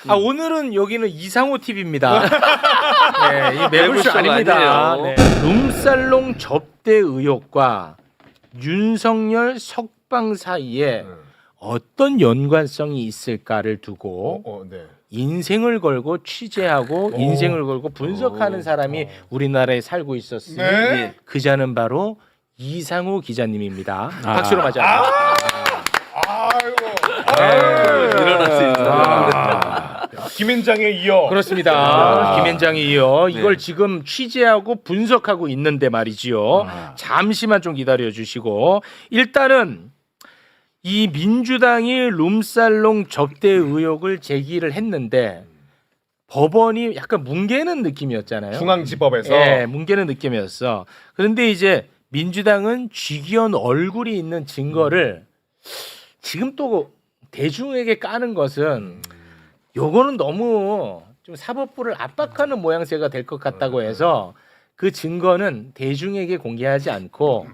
오늘은 여기는 이상호 TV입니다. 네, 이 매불쇼 아닙니다. 네. 룸살롱 접대 의혹과 윤석열 석방 사이에 어떤 연관성이 있을까를 두고 네. 인생을 걸고 취재하고 인생을 걸고 분석하는 사람이 우리나라에 살고 있었으니 네. 그자는 바로 이상호 기자님입니다. 박수로 맞아. 일어났습니다. 김현장에 이어. 그렇습니다. 김현장에 이어 이걸 지금 취재하고 분석하고 있는데 말이지요. 잠시만 좀 기다려 주시고 일단은 이 민주당이 룸살롱 접대 의혹을 제기를 했는데 법원이 약간 뭉개는 느낌이었잖아요. 중앙지법에서. 예, 뭉개는 느낌이었어. 그런데 이제 민주당은 쥐기현 얼굴이 있는 증거를 지금 또 대중에게 까는 것은 요거는 너무 좀 사법부를 압박하는 모양새가 될 것 같다고 해서 그 증거는 대중에게 공개하지 않고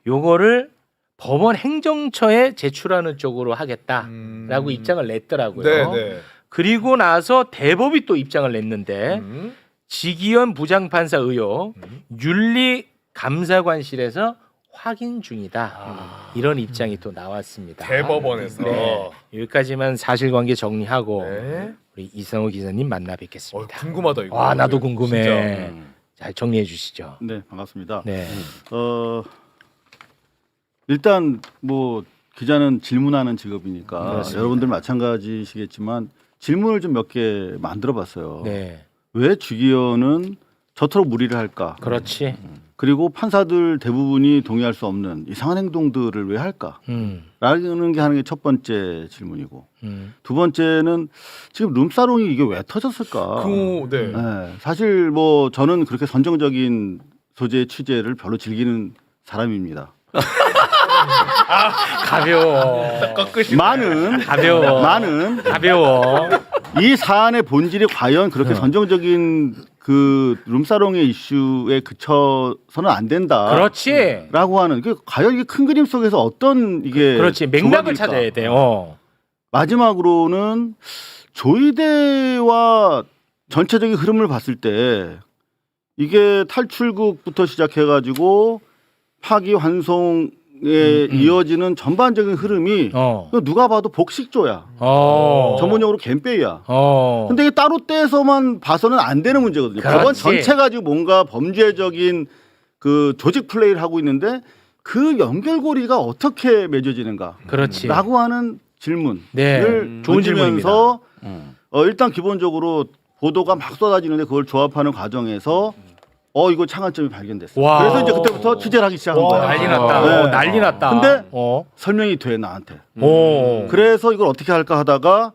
요거를 법원 행정처에 제출하는 쪽으로 하겠다라고 입장을 냈더라고요. 네. 그리고 나서 대법이 또 입장을 냈는데 지기현 부장판사 의혹 윤리감사관실에서 확인 중이다. 이런 입장이 또 나왔습니다. 대법원에서. 네, 여기까지만 사실관계 정리하고 네. 우리 이상호 기자님 만나 뵙겠습니다. 궁금하다 이거. 와 나도 궁금해. 진짜. 잘 정리해 주시죠. 네, 반갑습니다. 네. 일단 뭐 기자는 질문하는 직업이니까 그렇습니다. 여러분들 마찬가지시겠지만 질문을 좀 몇 개 만들어봤어요. 네. 왜 주기현은 저토록 무리를 할까? 그렇지. 그리고 판사들 대부분이 동의할 수 없는 이상한 행동들을 왜 할까? 라는 게 하는 게 첫 번째 질문이고 두 번째는 지금 룸사롱이 이게 왜 터졌을까? 네. 네, 사실 뭐 저는 그렇게 선정적인 소재 취재를 별로 즐기는 사람입니다. 가벼워. 많은 가벼워. 이 사안의 본질이 과연 그렇게 선정적인 그 룸사롱의 이슈에 그쳐서는 안 된다. 그렇지. 라고 하는 그 과연 이게 큰 그림 속에서 어떤 이게 그렇지. 맥락을 조각일까? 찾아야 돼. 마지막으로는 조이대와 전체적인 흐름을 봤을 때 이게 탈출국부터 시작해가지고 파기환송에 이어지는 전반적인 흐름이 누가 봐도 복식조야. 전문용어로 갬빼이야. 근데 이게 따로 떼서만 봐서는 안 되는 문제거든요. 그렇지. 법원 전체 가지고 뭔가 범죄적인 그 조직 플레이를 하고 있는데 그 연결고리가 어떻게 맺어지는가? 그렇지. 라고 하는 질문을 네. 좋은 던지면서 일단 기본적으로 보도가 막 쏟아지는데 그걸 조합하는 과정에서 이거 창안점이 발견됐어. 와. 그래서 이제 그때부터 취재를 하기 시작한 거야. 난리 났다. 네. 난리 났다. 근데 설명이 돼 나한테. 오. 그래서 이걸 어떻게 할까 하다가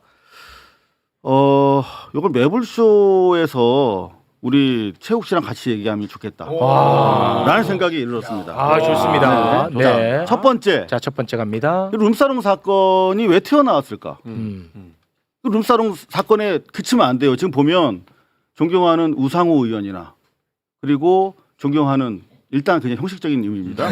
이걸 매불쇼에서 우리 최욱 씨랑 같이 얘기하면 좋겠다. 라는 생각이 이르렀습니다. 좋습니다. 네. 첫 번째. 자, 첫 번째 갑니다. 룸사롱 사건이 왜 튀어나왔을까? 그 룸사롱 사건에 그치면 안 돼요. 지금 보면 존경하는 우상호 의원이나 그리고 존경하는 일단 그냥 형식적인 의미입니다.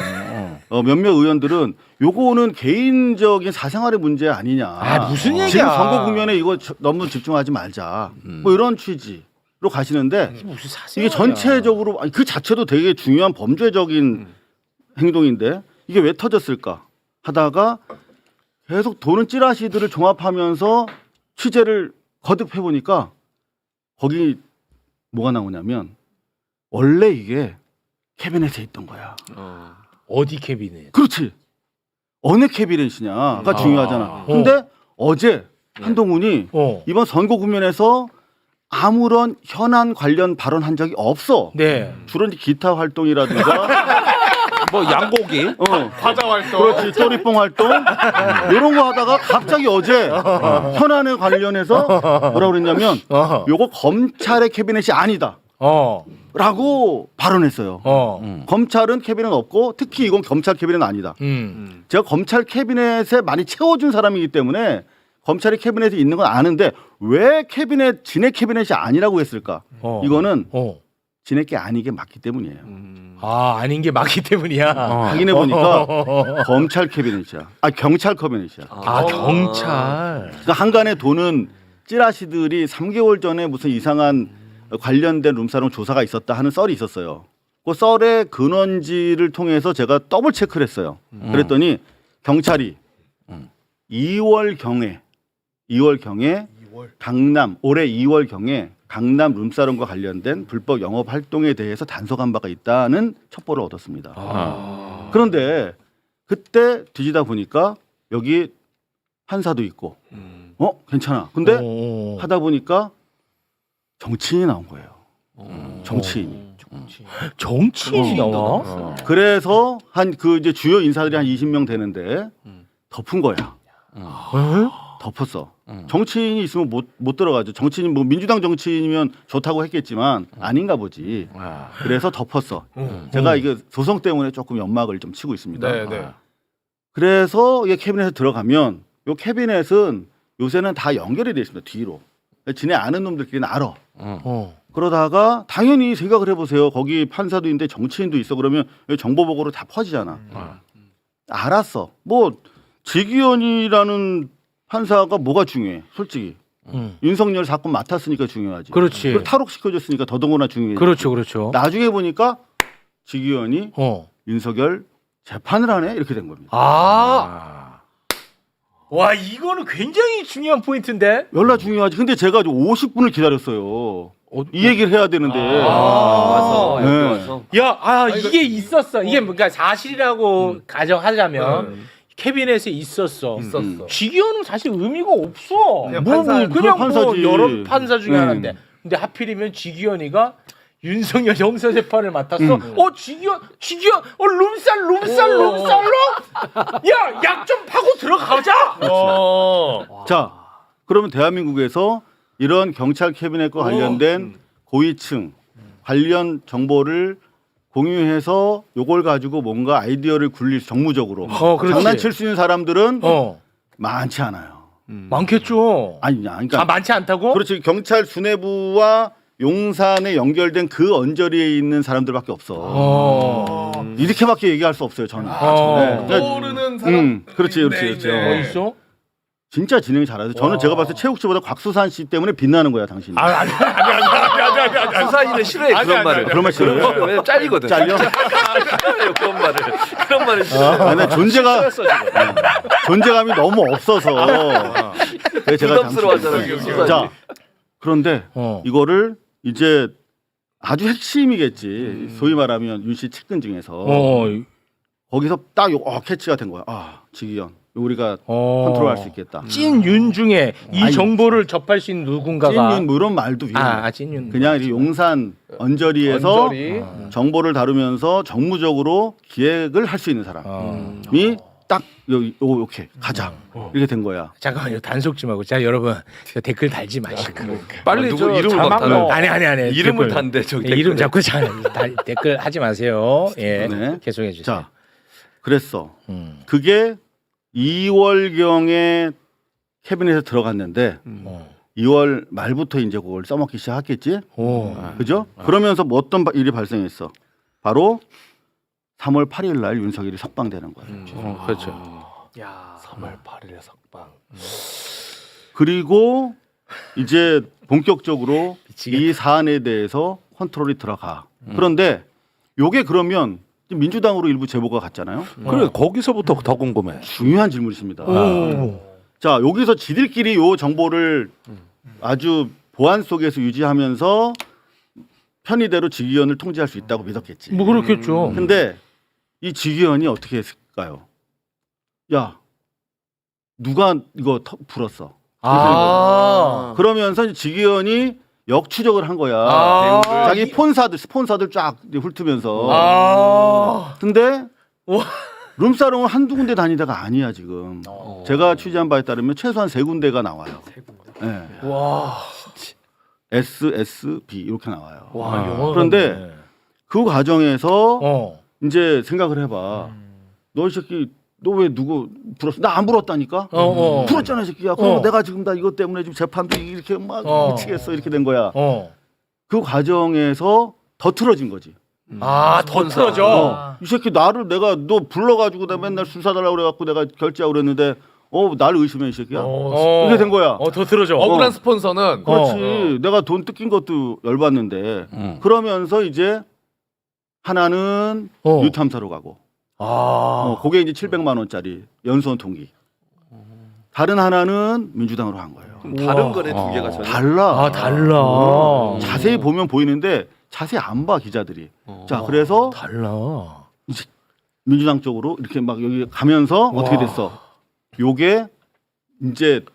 몇몇 의원들은 요거는 개인적인 사생활의 문제 아니냐. 무슨 얘기야. 지금 선거 국면에 이거 너무 집중하지 말자. 뭐 이런 취지로 가시는데 무슨 이게 전체적으로 그 자체도 되게 중요한 범죄적인 행동인데 이게 왜 터졌을까 하다가 계속 도는 찌라시들을 종합하면서 취재를 거듭해 보니까 거기 뭐가 나오냐면 원래 이게 캐비넷에 있던 거야. 어디 캐비넷? 그렇지. 어느 캐비넷이냐가 중요하잖아. 근데 어제 한동훈이 이번 선거 국면에서 아무런 현안 관련 발언한 적이 없어. 네. 주로 이제 기타 활동이라든가 뭐 양고기, 과자 활동. 그렇지, 쪼리뽕 활동 이런 거 하다가 갑자기 어제 현안에 관련해서 뭐라고 그랬냐면 요거 검찰의 캐비넷이 아니다. 라고 발언했어요. 검찰은 캐비넷 없고 특히 이건 검찰 캐비넷 아니다. 제가 검찰 캐비넷에 많이 채워준 사람이기 때문에 검찰의 캐비넷에 있는 건 아는데 왜 진의 캐비넷이 아니라고 했을까? 이거는 진의 게 아니게 맞기 때문이에요. 아닌 게 맞기 때문이야. 확인해 보니까 검찰 캐비넷이야. 경찰 캐비넷이야. 경찰. 그러니까 한간에 도는 찌라시들이 3개월 전에 무슨 이상한 관련된 룸사롱 조사가 있었다 하는 썰이 있었어요. 그 썰의 근원지를 통해서 제가 더블 체크를 했어요. 그랬더니 경찰이 2월 경에 강남 올해 2월 경에 강남 룸사롱과 관련된 불법 영업 활동에 대해서 단속한 바가 있다는 첩보를 얻었습니다. 그런데 그때 뒤지다 보니까 여기 판사도 있고 괜찮아. 근데 하다 보니까 정치인이 나온 거예요. 정치인이. 정치인이 나와? 그래서 한 그 이제 주요 인사들이 한 20명 되는데 덮은 거야. 덮었어. 정치인이 있으면 못 들어가죠. 정치인 뭐 민주당 정치인이면 좋다고 했겠지만 아닌가 보지. 그래서 덮었어. 제가 이게 소송 때문에 조금 연막을 좀 치고 있습니다. 네, 네. 그래서 이 캐비넷에 들어가면 요 캐비넷은 요새는 다 연결이 돼 있습니다. 뒤로. 지네 아는 놈들끼리는 알아. 그러다가 당연히 생각을 해보세요. 거기 판사도 있는데 정치인도 있어. 그러면 정보보고로 다 퍼지잖아. 알았어. 뭐 지기현이라는 판사가 뭐가 중요해? 솔직히 윤석열 사건 맡았으니까 중요하지. 그렇지. 그걸 탈옥시켜줬으니까 더더구나 중요해. 그렇죠. 나중에 보니까 지기현이 윤석열 재판을 하네 이렇게 된 겁니다. 와, 이거는 굉장히 중요한 포인트인데. 연락 중요하지. 근데 제가 50분을 기다렸어요. 이 얘기를 해야 되는데. 와서 여기 네. 와서. 야, 이게 있었어. 이게 뭔가 사실이라고 가정하자면 캐비넷에 있었어. 직위원은 사실 의미가 없어. 그냥 그냥 판사지. 뭐 여러 판사 중에 하나인데. 근데 하필이면 직위원이가 윤석열 형사 재판을 맡았어. 직위원, 룸살로. 야, 약 좀 파고 들어가자. 자, 그러면 대한민국에서 이런 경찰 캐비넷과 관련된 고위층 관련 정보를 공유해서 요걸 가지고 뭔가 아이디어를 굴릴 정무적으로 그렇지. 장난칠 수 있는 사람들은 많지 않아요. 많겠죠. 그러니까 많지 않다고? 그렇지. 경찰 수뇌부와 용산에 연결된 그 언저리에 있는 사람들밖에 없어. 이렇게밖에 얘기할 수 없어요, 저는. 네. 모르는 사람. 그렇지. 네. 있어? 진짜 진행 잘하죠. 저는 제가 봤을 때 최욱 씨보다 곽수산 씨 때문에 빛나는 거야, 당신이. 아니. 수사이는 싫어해 그런 말을. 그런 말 싫어요? 왜냐면 잘리거든. 잘려? 그런 말을 싫어. 아니, 존재감이 너무 없어서. 그래서 제가 부담스러워하잖아요. 당신- 자, 그런데 이거를 이제 아주 핵심이겠지. 소위 말하면 윤 씨 측근 중에서 거기서 딱 캐치가 된 거야. 지기현. 우리가 컨트롤할 수 있겠다. 찐윤 중에 이 정보를 접할 수 있는 누군가가 찐윤 뭐 이런 말도 위험해. 찐윤. 그냥 이 용산 언저리에서 정보를 다루면서 정무적으로 기획을 할 수 있는 사람이 딱 이렇게 가자 이렇게 된 거야. 잠깐만요. 단속 좀 하고. 자, 여러분 댓글 달지 마시고. 빨리 누구 저 이름을 자막 막 넣어. 아니. 이름을 댓글. 단대 저기. 이름 자꾸 댓글 하지 마세요. 예. 네. 계속해 주세요. 자, 그랬어. 그게 2월경에 캐비넷에 들어갔는데 2월 말부터 이제 그걸 써먹기 시작했겠지. 그죠? 그러면서 뭐 어떤 일이 발생했어? 바로 3월 8일 날 윤석열이 석방되는 거예요. 그렇죠. 3월 8일에 석방. 그리고 이제 본격적으로 미치겠다. 이 사안에 대해서 컨트롤이 들어가. 그런데 요게 그러면 민주당으로 일부 제보가 갔잖아요. 그래 거기서부터 더 궁금해. 중요한 질문이십니다. 자, 여기서 지들끼리 요 정보를 아주 보안 속에서 유지하면서 편의대로 지기현을 통제할 수 있다고 믿었겠지. 뭐 그렇겠죠. 근데 이 지기현이 어떻게 했을까요? 야, 누가 이거 불었어? 그러면서 지기현이 역추적을 한 거야. 자기 스폰서들 쫙 훑으면서. 근데 룸사롱은 한두 군데 다니다가 아니야 지금. 제가 취재한 바에 따르면 최소한 3군데가 나와요. 네. SSB 이렇게 나와요. 그런데 그 과정에서 이제 생각을 해봐. 너 이 새끼 너 왜 누구 불었어? 나 안 불었다니까. 불었잖아 이 새끼야. 그럼 내가 지금 다 이것 때문에 지금 재판도 이렇게 막 미치겠어 이렇게 된 거야. 그 과정에서 더 틀어진 거지. 더 틀어져. 이 새끼 내가 너 불러가지고 나 맨날 술 사달라고 그래갖고 내가 결제하고 그랬는데 날 의심해 이 새끼야. 어. 이렇게 된 거야. 더 들어줘. 억울한 스폰서는 그렇지. 내가 돈 뜯긴 것도 열받는데. 그러면서 이제 하나는 뉴탐사로 가고. 그게 이제 700만 원짜리 연수원 동기. 다른 하나는 민주당으로 간 거예요. 그럼 다른 거네 두 개가 전혀. 달라. 달라. 자세히 보면 보이는데 자세히 안 봐 기자들이. 자, 그래서 달라. 민주당 쪽으로 이렇게 막 여기 가면서 어떻게 됐어? 요게 이제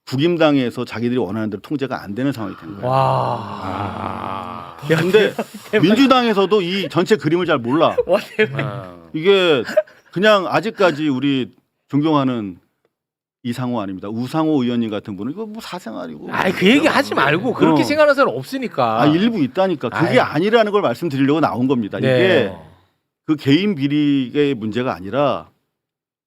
국임당에서 자기들이 원하는 대로 통제가 안 되는 상황이 된 거야. 와. 근데 민주당에서도 이 전체 그림을 잘 몰라. 와 대박. 이게 그냥 아직까지 우리 존경하는 이상호 아닙니다. 우상호 의원님 같은 분은 이거 뭐 사생활이고. 아이 그 얘기 하지 말고 그렇게 생각하는 사람 없으니까. 일부 있다니까. 그게 아니라는 걸 말씀드리려고 나온 겁니다. 네. 이게 그 개인 비리의 문제가 아니라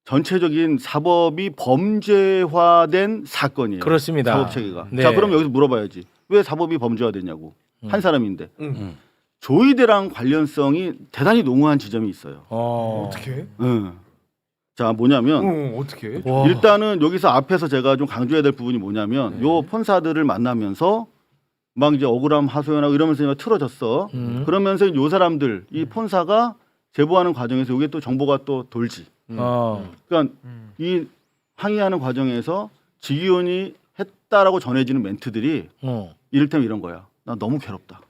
전체적인 사법이 범죄화된 사건이에요. 그렇습니다. 사법 체계가. 네. 자, 그럼 여기서 물어봐야지. 왜 사법이 범죄화됐냐고. 한 사람인데. 조이대랑 관련성이 대단히 농후한 지점이 있어요. 어떻게? 자, 뭐냐면 어떻게? 일단은 여기서 앞에서 제가 좀 강조해야 될 부분이 뭐냐면 요 폰사들을 만나면서 막 이제 억울함 하소연하고 이러면서 막 틀어졌어. 그러면서 요 사람들 이 폰사가 제보하는 과정에서 이게 또 정보가 또 돌지. 그러니까 이 항의하는 과정에서 지기현이 했다라고 전해지는 멘트들이 이를테면 이런 거야. 나 너무 괴롭다.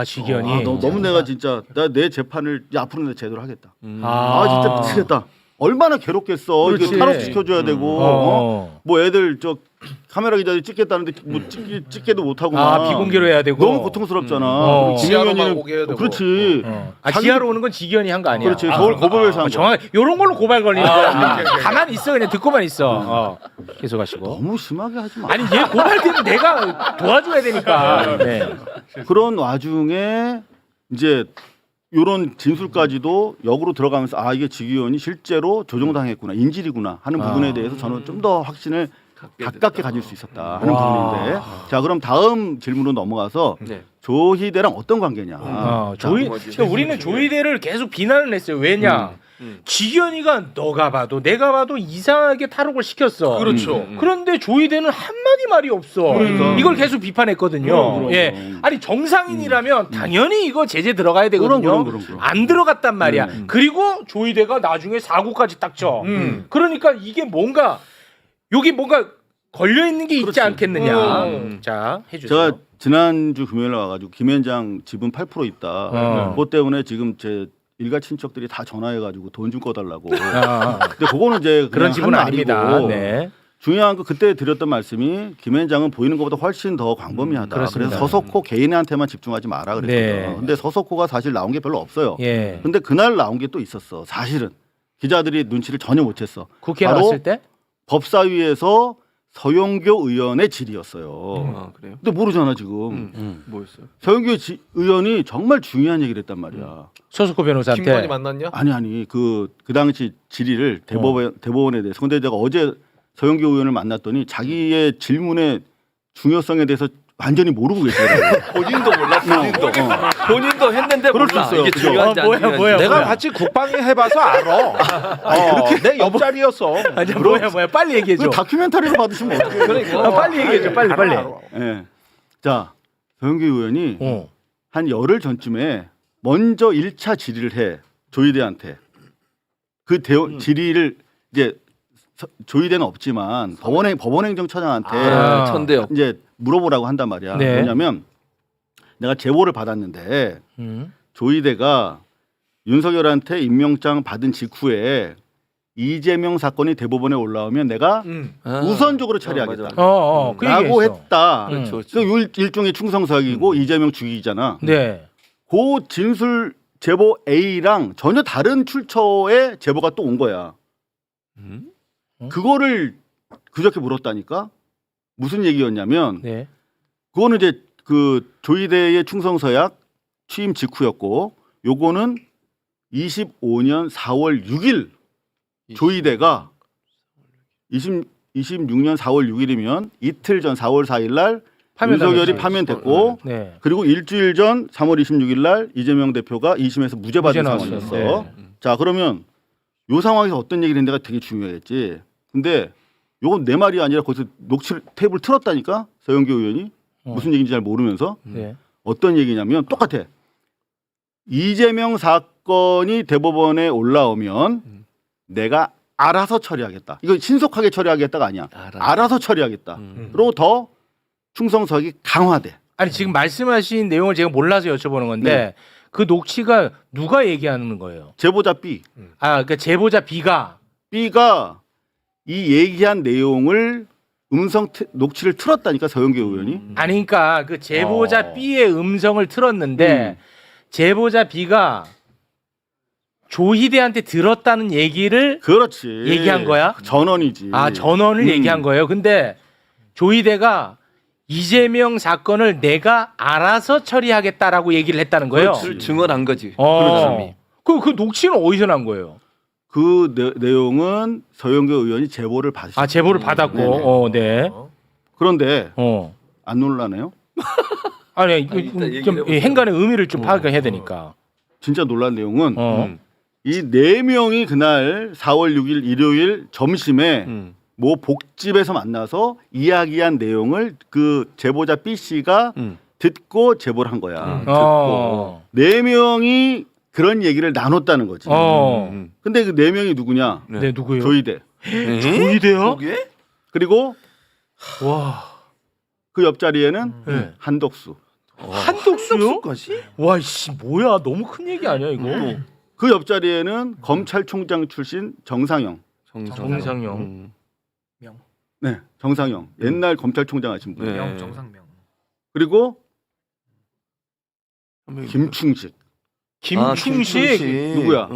지기현이. 너무 내가 진짜 내 재판을 앞으로 내가 제대로 하겠다. 아 진짜 미치겠다. 얼마나 괴롭겠어. 그렇지. 이게 탄압시켜줘야 되고 뭐 애들 저 카메라 기자들이 찍겠다는데 뭐 찍게도 못하고 비공개로 해야 되고. 너무 고통스럽잖아. 지하로만 오게 해야 되고. 그렇지. 지하로 오는 건 지기현이 한 거 아니야. 그렇지. 서울 고법에서 한 거야. 정확히 요런 걸로 고발 걸리는 거야. 가만히 있어 그냥 듣고만 있어. 계속 하시고. 너무 심하게 하지 마. 아니 얘 고발 때는 내가 도와줘야 되니까. 네. 그런 와중에 이제 이런 진술까지도 역으로 들어가면서 이게 지기현이 실제로 조종당했구나 인질이구나 하는 부분에 대해서 저는 좀 더 확신을 가깝게 가질 수 있었다 하는 부분인데 자 그럼 다음 질문으로 넘어가서 조희대랑 어떤 관계냐 그러니까 우리는 조희대를 계속 비난을 했어요. 왜냐 지기현이가 너가 봐도 내가 봐도 이상하게 탈옥을 시켰어. 그렇죠. 그런데 조희대는 한마디 말이 없어. 이걸 계속 비판했거든요. 아니 정상인이라면 당연히 이거 제재 들어가야 되거든요. 그럼. 안 들어갔단 말이야. 그리고 조희대가 나중에 사고까지 딱 쳐. 그러니까 이게 뭔가 여기 뭔가 걸려 있는 게 있지 않겠느냐. 자 해주세요. 제가 지난주 금요일에 와가지고 김현장 지분 8% 있다. 그것 때문에 지금 제 일가 친척들이 다 전화해가지고 돈 좀 꺼달라고. 근데 그거는 이제 그런 지분은 아닙니다. 아니고 네. 중요한 거 그때 드렸던 말씀이 김현장은 보이는 것보다 훨씬 더 광범위하다. 그렇습니다. 그래서 서석호 개인한테만 집중하지 마라 그랬거든요. 네. 근데 서석호가 사실 나온 게 별로 없어요. 예. 근데 그날 나온 게 또 있었어. 사실은 기자들이 눈치를 전혀 못 챘어. 국회 바로 나왔을 때? 법사위에서 서영교 의원의 질의였어요. 그래요? 근데 모르잖아 지금. 뭐였어요? 서영교 의원이 정말 중요한 얘기를 했단 말이야. 서석호 변호사한테. 김건희 만났냐? 아니 그 당시 질의를 대법원에 대해서. 근데 제가 어제 서영교 의원을 만났더니 자기의 질문의 중요성에 대해서 완전히 모르고 계시더라고요. 본인도 몰라. 본인도 했는데 그럴 수 몰라. 있어요. 이게 그죠? 중요한지 안 중요한지. 뭐야. 내가 같이 국방위 해봐서 알아. 내 옆자리였어. 아니 뭐야 빨리 얘기해 줘. 그 다큐멘터리로 받으시면 어떡해요. 그러니까. 빨리 얘기해 줘. 빨리. 예. 자 서영교 의원이 어. 한 열흘 전쯤에 먼저 1차 질의를 해 조희대한테 그 질의를 이제 조희대는 없지만 법원행정처장한테 천대요. 이제 물어보라고 한단 말이야. 네. 왜냐하면 내가 제보를 받았는데 조희대가 윤석열한테 임명장 받은 직후에 이재명 사건이 대법원에 올라오면 내가 우선적으로 처리하겠다. 그 라고 얘기했어. 했다. 그렇죠. 그 일종의 충성사기고 이재명 죽이잖아. 네. 그 진술 제보 A랑 전혀 다른 출처의 제보가 또 온 거야. 그거를 그저께 물었다니까. 무슨 얘기였냐면 네. 그거는 이제 그 조희대의 충성서약 취임 직후였고 요거는 25년 4월 6일 조희대가 26년 4월 6일이면 이틀 전 4월 4일 날 윤석열이 파면됐고 네. 그리고 일주일 전 3월 26일 날 이재명 대표가 2심에서 무죄 받은 무죄 나왔어요. 상황이었어. 자 그러면 요 상황에서 어떤 얘기를 했는데가 되게 중요했지. 근데 요건 내 말이 아니라 거기서 테이프를 틀었다니까 서영교 의원이 무슨 얘기인지 잘 모르면서 네. 어떤 얘기냐면 똑같아. 이재명 사건이 대법원에 올라오면 내가 알아서 처리하겠다. 이거 신속하게 처리하겠다가 아니야. 알아서 처리하겠다. 그리고 더 충성석이 강화돼. 아니 지금 말씀하신 내용을 제가 몰라서 여쭤보는 건데 네. 그 녹취가 누가 얘기하는 거예요? 제보자 B. 아, 그러니까 제보자 B가 B가 이 얘기한 내용을 녹취를 틀었다니까 서영교 의원이. 아니 그러니까 그 제보자 B의 음성을 틀었는데 제보자 B가 조희대한테 들었다는 얘기를 그렇지. 얘기한 거야? 전원이지. 아 전원을 얘기한 거예요. 근데 조희대가 이재명 사건을 내가 알아서 처리하겠다라고 얘기를 했다는 거예요. 그걸 증언한 거지. 그 녹취는 어디서 난 거예요? 그 내용은 서영교 의원이 제보를 받으셨어요. 아 제보를 받았고, 네. 그런데 안 놀라네요. 아니 일단 좀 얘기를 해보세요. 행간의 의미를 좀 파악해야 되니까. 진짜 놀란 내용은 이 4명이 그날 4월 6일 일요일 점심에 뭐 복집에서 만나서 이야기한 내용을 그 제보자 B 씨가 듣고 제보를 한 거야. 듣고 4명이 그런 얘기를 나눴다는 거지. 근데 그 4명이 누구냐? 네 누구요? 조희대. 조희대요? 그게? 그리고 와. 그 옆자리에는 네. 한덕수. 한독수요? 와이씨 뭐야 너무 큰 얘기 아니야 이거? 그 옆자리에는 검찰총장 출신 정상영. 정상영. 네, 정상영. 옛날 검찰총장 하신 분. 네. 정상명. 그리고 김충식. 김충식. 누구야?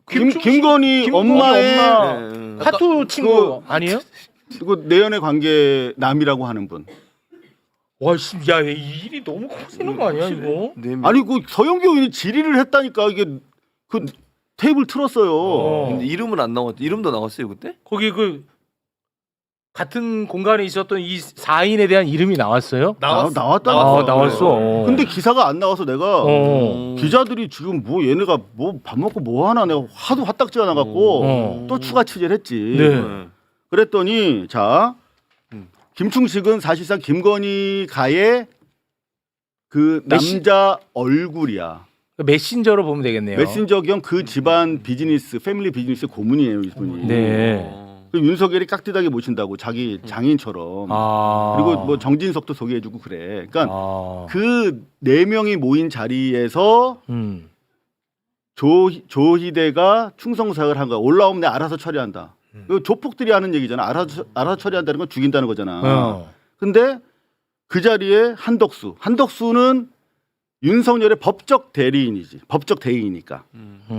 김충식? 김건희 엄마의 엄마. 카투 친구 아니에요? 그 내연의 관계 남이라고 하는 분. 와씨 야 이 일이 너무 커지는 거 아니야 이거? 아니 그 서영교 의원이 질의를 했다니까 이게 그 테이블 틀었어요. 근데 이름은 안 나왔. 이름도 나왔어요 그때? 거기 그 같은 공간에 있었던 이 4인에 대한 이름이 나왔어요? 나왔다. 아, 나왔어. 근데 기사가 안 나와서 내가 어. 기자들이 지금 뭐 얘네가 뭐 밥 먹고 뭐 하나 내가 하도 화딱지가 나갖고 또 추가 취재를 했지. 네. 그랬더니 자 김충식은 사실상 김건희 가의 그 남자 얼굴이야. 메신저로 보면 되겠네요. 메신저 겸 그 집안 비즈니스, 패밀리 비즈니스 고문이에요, 이분이. 네. 그 윤석열이 깍듯하게 모신다고 자기 장인처럼. 아. 그리고 뭐 정진석도 소개해주고 그래. 그러니까 아. 그 4명이 모인 자리에서 조희대가 충성사역을 한 거야. 올라오면 내가 알아서 처리한다. 이거 조폭들이 하는 얘기잖아. 알아서 처리한다는 건 죽인다는 거잖아. 근데 그 자리에 한덕수는 윤석열의 법적 대리인이지. 법적 대리인이니까.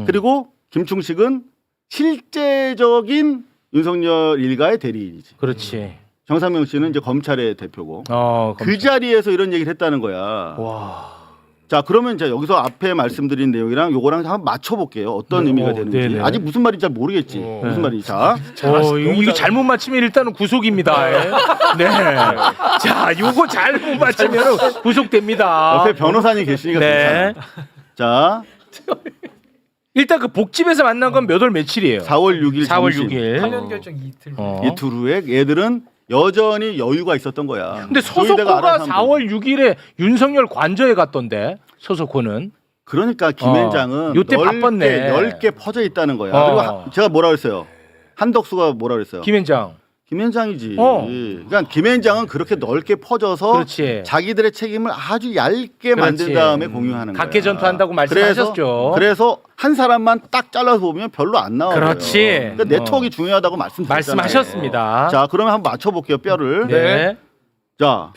그리고 김충식은 실제적인 윤석열 일가의 대리인이지. 그렇지. 정상명 씨는 이제 검찰의 대표고. 그 검찰. 자리에서 이런 얘기를 했다는 거야. 와. 자, 그러면 이제 여기서 앞에 말씀드린 내용이랑 요거랑 한번 맞춰볼게요. 어떤 의미가 되는지. 네네. 아직 무슨 말인지 잘 모르겠지. 무슨 말인지. 자, 이거 잘못 맞히면 일단은 구속입니다. 네. 자, 요거 잘못 맞히면 구속됩니다. 옆에 변호사님 계시니까 네. 괜찮아. 자, 일단 그 복집에서 만난 건 몇 월 며칠이에요? 4월 6일 4월 점심. 6일. 파면 결정 이틀. 이틀 후에 얘들은 여전히 여유가 있었던 거야. 근데 조희대가 서석호가 알아서 하면 4월 6일에 윤석열 관저에 갔던데 서석호는. 그러니까 김앤장은 요때 바빴네. 넓게 퍼져 있다는 거야. 어. 그리고 제가 뭐라 그랬어요? 한덕수가 뭐라 그랬어요? 김현장. 김앤장이지. 그러니까 김앤장은 그렇게 넓게 퍼져서 그렇지. 자기들의 책임을 아주 얇게 만든 그렇지. 다음에 공유하는 거야. 각계 전투한다고 말씀하셨죠. 그래서 한 사람만 딱 잘라서 보면 별로 안 나와요. 그렇지. 그러니까 네트워크가 중요하다고 말씀드렸잖아요. 말씀하셨습니다. 자, 그러면 한번 맞춰볼게요. 뼈를. 네. 자,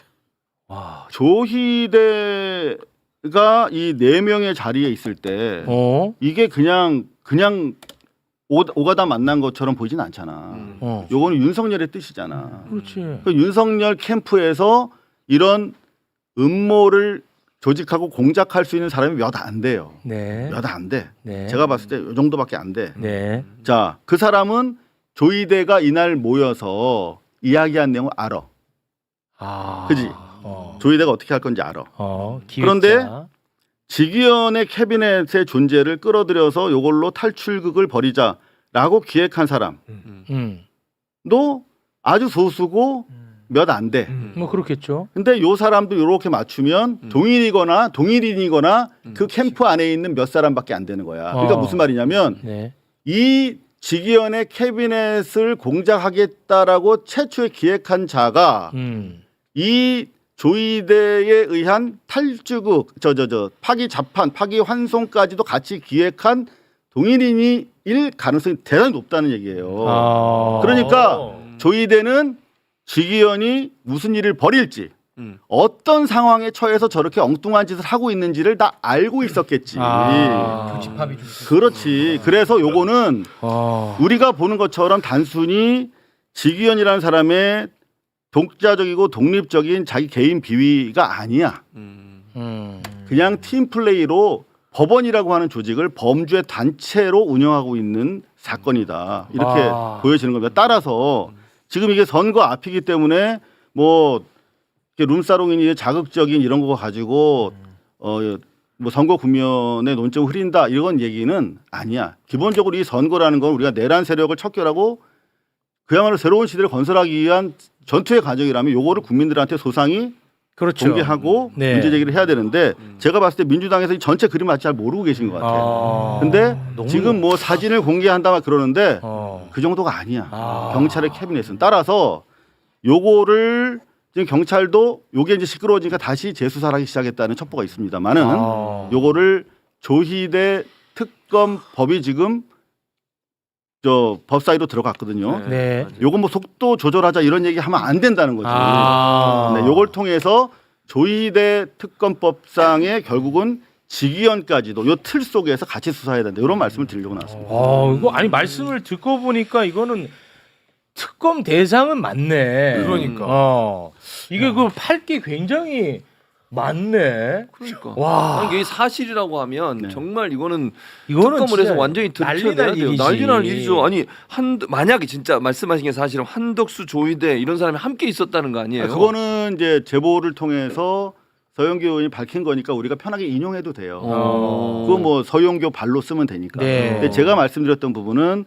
와. 조희대가 이 4명의 자리에 있을 때 이게 그냥 오가다 만난 것처럼 보이진 않잖아. 요거는 윤석열의 뜻이잖아. 그렇지. 그 윤석열 캠프에서 이런 음모를 조직하고 공작할 수 있는 사람이 몇 안 돼요. 네. 몇 안 돼. 네. 제가 봤을 때 이 정도밖에 안 돼. 네. 자, 그 사람은 조희대가 이날 모여서 이야기한 내용을 알아. 아. 그지? 조희대가 어떻게 할 건지 알아. 기획자. 그런데 직위원회 캐비넷의 존재를 끌어들여서 이걸로 탈출극을 벌이자라고 기획한 사람. 아주 소수고 몇 안 돼. 뭐 그렇겠죠. 근데 요 사람도 이렇게 맞추면 동일이니거나 그 캠프 안에 있는 몇 사람밖에 안 되는 거야. 그러니까 무슨 말이냐면 네. 이 직위원회 캐비넷을 공작하겠다라고 최초에 기획한 자가 이 조이대에 의한 탈주국 파기 자판, 파기 환송까지도 같이 기획한 동일인이 일 가능성이 대단히 높다는 얘기예요. 그러니까 조이대는 직위원이 무슨 일을 벌일지 어떤 상황에 처해서 저렇게 엉뚱한 짓을 하고 있는지를 다 알고 있었겠지. 교집합이 좀 그렇지. 그래서 요거는 우리가 보는 것처럼 단순히 직위원이라는 사람의 독자적이고 독립적인 자기 개인 비위가 아니야. 그냥 팀 플레이로 법원이라고 하는 조직을 범죄 단체로 운영하고 있는 사건이다. 이렇게 보여지는 겁니다. 따라서 지금 이게 선거 앞이기 때문에 뭐 룸사롱이니 자극적인 이런 거 가지고 뭐 선거 국면의 논점을 흐린다 이런 얘기는 아니야. 기본적으로 이 선거라는 건 우리가 내란 세력을 척결하고 그야말로 새로운 시대를 건설하기 위한 전투의 과정이라면 요거를 국민들한테 소상히 그렇죠. 공개하고 네. 문제 제기를 해야 되는데 제가 봤을 때 민주당에서 이 전체 그림을 아직 잘 모르고 계신 것 같아요. 근데 너무- 지금 뭐 사진을 공개한다 막 그러는데 그 정도가 아니야. 경찰의 캐비넷은. 따라서 요거를 지금 경찰도 요게 이제 시끄러워지니까 다시 재수사를 하기 시작했다는 첩보가 있습니다만은 요거를 조희대 특검법이 지금 저 법 사이로 들어갔거든요. 네. 요건 뭐 속도 조절하자 이런 얘기 하면 안 된다는 거지. 네, 요걸 통해서 조희대 특검법상에 결국은 직위원까지도 요 틀 속에서 같이 수사해야 된다. 이런 말씀을 드리려고 나왔습니다. 이거 아니 말씀을 듣고 보니까 이거는 특검 대상은 맞네. 그러니까. 이게 그 팔기 굉장히 많네. 그러니까. 와. 아니, 이게 사실이라고 하면 네. 정말 이거는 이거는 특검을 해서 진짜 완전히 난리 들춰내야 날 돼요. 일이지. 난리 날 일이죠. 아니 만약에 진짜 말씀하신 게 사실은 한덕수, 조희대 이런 사람이 함께 있었다는 거 아니에요? 그거는 이제 제보를 통해서 서영교 의원이 밝힌 거니까 우리가 편하게 인용해도 돼요. 그거 뭐 서영교 발로 쓰면 되니까. 네. 근데 제가 말씀드렸던 부분은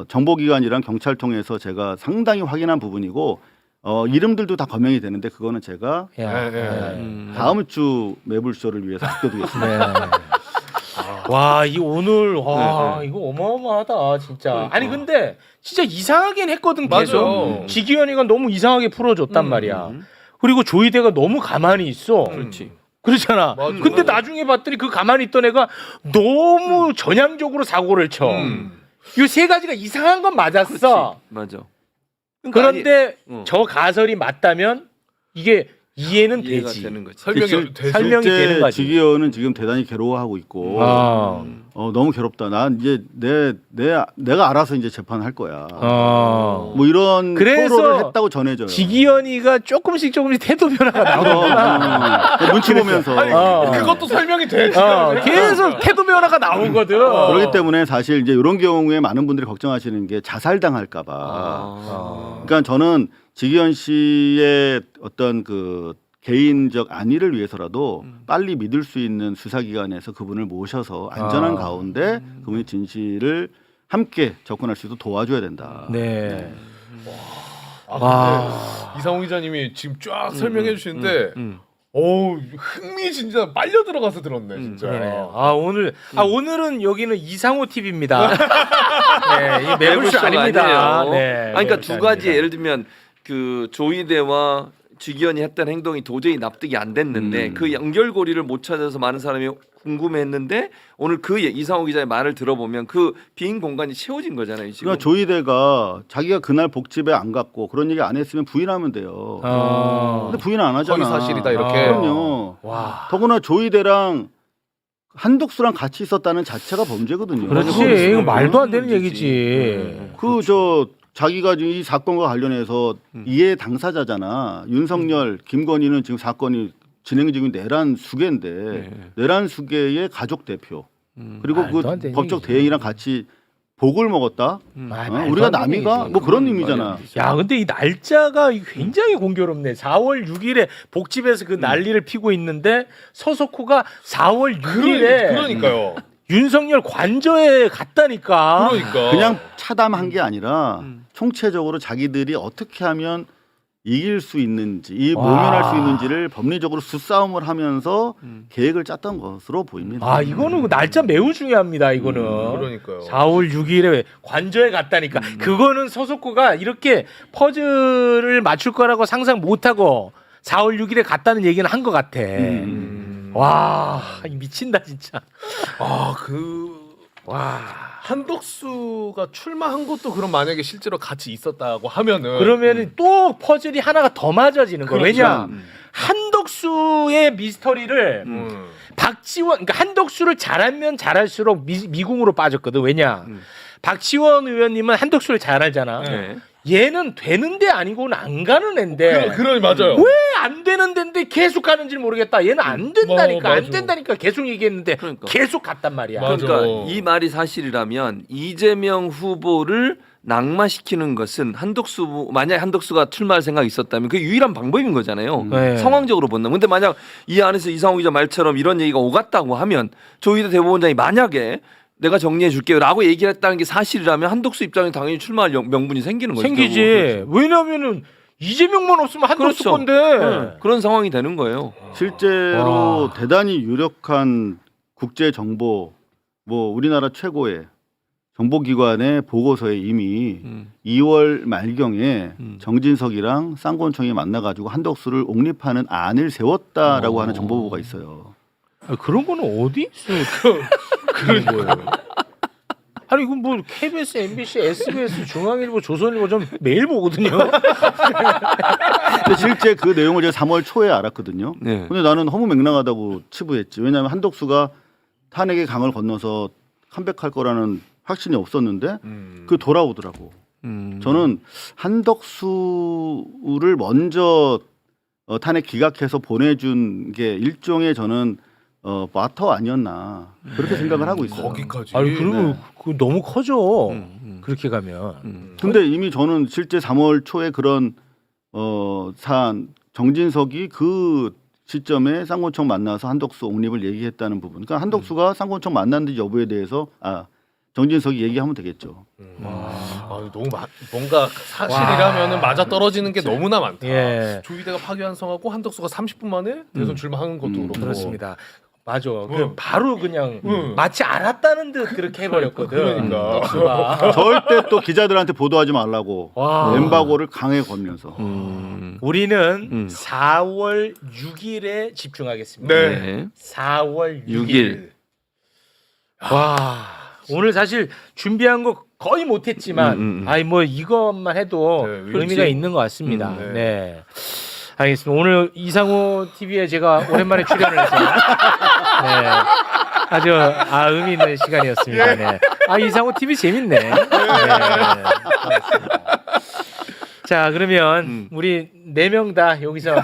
정보기관이랑 경찰 통해서 제가 상당히 확인한 부분이고 이름들도 다 검명이 되는데 그거는 제가 야. 다음 주 매불쇼를 위해서 맡겨두겠습니다. 네. 와, 이 오늘 이거 어마어마하다 진짜. 아니 근데 진짜 이상하긴 했거든 계속. 맞아요. 지기현이가 너무 이상하게 풀어줬단 말이야. 그리고 조이대가 너무 가만히 있어. 그렇지. 그렇잖아. 맞아. 근데 나중에 봤더니 그 가만히 있던 애가 너무 전향적으로 사고를 쳐. 이 세 가지가 이상한 건 맞았어. 맞아. 그런데 아니, 저 가설이 맞다면 이게 이해는 이해가 되지. 되는 거지. 설명이 되죠. 설명이 되는 실제 거지. 지기현은 지금 대단히 괴로워하고 있고 너무 괴롭다. 난 이제 내가 알아서 이제 재판할 거야. 뭐 이런 그래서 토로를 했다고 전해져요. 지기현이가 조금씩 태도 변화가 나오구나. 눈치 보면서. 그것도 설명이 되지. 계속 태도 변화가 나오거든. 그렇기 때문에 사실 이제 이런 경우에 많은 분들이 걱정하시는 게 자살당할까봐. 그러니까 저는 지기현 씨의 어떤 그 개인적 안위를 위해서라도 빨리 믿을 수 있는 수사기관에서 그분을 모셔서 안전한 가운데 그분의 진실을 함께 접근할 수 있도록 도와줘야 된다. 네. 이상호 기자님이 지금 쫙 설명해 주시는데 흥미 진짜 빨려 들어가서 들었네 진짜. 네. 오늘은 여기는 이상호 TV입니다. 네, 이 매불쇼 매불쇼가 아닙니다. 아니에요. 네, 아니, 그러니까 매불쇼 두 가지 아닙니다. 예를 들면 그 조희대와 지기현이 했던 행동이 도저히 납득이 안 됐는데 그 연결고리를 못 찾아서 많은 사람이 궁금해했는데 오늘 그 이상호 기자의 말을 들어보면 그 빈 공간이 채워진 거잖아요. 지금. 그러니까 조희대가 자기가 그날 복집에 안 갔고 그런 얘기 안 했으면 부인하면 돼요. 근데 부인 안 하잖아. 허위 사실이다 이렇게. 그럼요. 더구나 조희대랑 한독수랑 같이 있었다는 자체가 범죄거든요. 그렇지. 이거 말도 안 되는 얘기지. 자기가 이 사건과 관련해서 이해 당사자잖아. 윤석열, 김건희는 지금 사건이 진행 중인 내란 수계인데 내란 수계의 가족 대표 그리고 그 말도 안 되는 법적 얘기지. 대행이랑 같이 복을 먹었다. 우리가 남이가 뭐 그런 의미잖아. 야, 근데 이 날짜가 굉장히 공교롭네. 4월 6일에 복집에서 그 난리를 피고 있는데 서석호가 4월 6일에 그러니까요. 윤석열 관저에 갔다니까. 그러니까 그냥 차담한 게 아니라 총체적으로 자기들이 어떻게 하면 이길 수 있는지, 모면할 수 있는지를 법리적으로 수싸움을 하면서 계획을 짰던 것으로 보입니다. 아 이거는 날짜 매우 중요합니다. 이거는. 그러니까요. 4월 6일에 관저에 갔다니까. 그거는 서석구가 이렇게 퍼즐을 맞출 거라고 상상 못하고 4월 6일에 갔다는 얘기는 한 것 같아. 와 미친다 진짜. 와. 한덕수가 출마한 것도 그럼 만약에 실제로 같이 있었다고 하면은 그러면은 또 퍼즐이 하나가 더 맞아지는 거야. 그렇죠. 왜냐? 한덕수의 미스터리를 박지원, 그러니까 한덕수를 잘하면 잘할수록 미궁으로 빠졌거든. 왜냐? 박지원 의원님은 한덕수를 잘 알잖아. 네. 얘는 되는데 아니고는 안 가는 애인데 그러 맞아요. 왜 안 되는 데인데 계속 가는지 모르겠다. 얘는 안 된다니까. 안 맞아. 된다니까 계속 얘기했는데 그러니까. 계속 갔단 말이야. 맞아. 그러니까 이 말이 사실이라면 이재명 후보를 낙마시키는 것은 만약 한덕수가 출마할 생각이 있었다면 그게 유일한 방법인 거잖아요. 네. 상황적으로 본다면. 근데 만약 이 안에서 이상호 기자 말처럼 이런 얘기가 오갔다고 하면 조희대 대법원장이 만약에 내가 정리해 줄게요라고 얘기를 했다는 게 사실이라면 한덕수 입장에 당연히 출마할 명분이 생기는 거죠. 생기지. 왜냐면은 이재명만 없으면 한덕수 그렇죠. 건데. 네. 그런 상황이 되는 거예요. 실제로 대단히 유력한 국제 정보, 우리나라 최고의 정보기관의 보고서에 이미 2월 말경에 정진석이랑 쌍권총이 만나가지고 한덕수를 옹립하는 안을 세웠다라고 하는 정보보고가 있어요. 아, 그런 거는 어디 있어? 그런 거예요. 아니 이건 뭐 KBS, MBC, SBS, 중앙일보, 조선일보 좀 매일 보거든요. 근데 실제 그 내용을 제가 3월 초에 알았거든요. 네. 근데 나는 허무맹랑하다고 치부했지. 왜냐하면 한덕수가 탄핵의 강을 건너서 컴백할 거라는 확신이 없었는데 그 돌아오더라고. 저는 한덕수를 먼저 탄핵 기각해서 보내준 게 일종의 저는 마터 아니었나 그렇게 생각을 하고 있어요. 거기까지. 아니 그러면 네. 그거 너무 커져. 그렇게 가면. 근데 이미 저는 실제 3월 초에 그런 사안 정진석이 그 시점에 쌍권총 만나서 한덕수 옹립을 얘기했다는 부분. 그러니까 한덕수가 쌍권총 만났는지 여부에 대해서 정진석이 얘기하면 되겠죠. 너무 뭔가 사실이라면은 맞아 떨어지는 게 너무나 많다. 예. 조희대가 파기환송하고 한덕수가 30분 만에 대선 출마하는 것도 그렇고. 그렇습니다. 맞아. 그 바로 그냥 마치 알았다는 듯 그렇게 해버렸거든. 그러니까. 덕수가. 절대 또 기자들한테 보도하지 말라고 와. 엠바고를 강하게 걸면서. 우리는 4월 6일에 집중하겠습니다. 네. 네. 4월 6일. 6일. 와. 오늘 사실 준비한 거 거의 못했지만, 아이 뭐 이것만 해도 네, 의미가 의지. 있는 것 같습니다. 네. 네. 알겠습니다. 오늘 이상호 TV에 제가 오랜만에 출연을 해서 네. 아주 의미 있는 시간이었습니다. 네. 이상호 TV 재밌네. 네. 고맙습니다. 자 그러면 우리 4명 다 여기서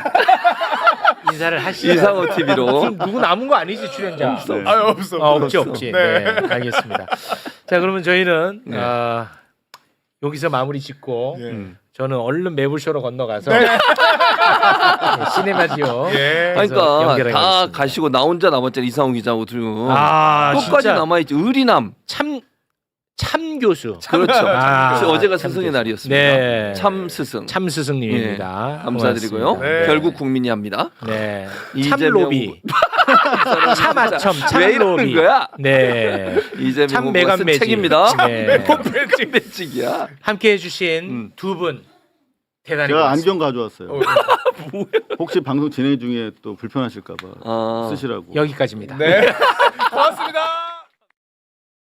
인사를 하시죠. 이상호 TV로. 누구 남은 거 아니지 출연자? 없어. 없지. 네. 네. 알겠습니다. 자 그러면 저희는 여기서 마무리 짓고 저는 얼른 매불쇼로 건너가서 시네마지오. 예. 그러니까 다 가시고 나 혼자 남았잖아. 이상호 기자하고 둘. 끝까지 진짜 남아있지. 의리남. 참 교수. 그렇죠. 어제가 참 스승의 교수. 날이었습니다. 네. 참 스승. 참 스승님입니다. 예, 감사드리고요. 고맙습니다. 네. 결국 국민이 합니다. 네. 이재명 참 로비. 참 아첨. 참 왜 이러는 로비. 거야? 네. 이재명 참 후보가 매간 쓴 매직. 책입니다. 네. 매직이야. 함께 해주신 두 분 대단히 제가 고맙습니다. 안경 가져왔어요. 혹시 방송 진행 중에 또 불편하실까봐 쓰시라고. 여기까지입니다. 네. 고맙습니다.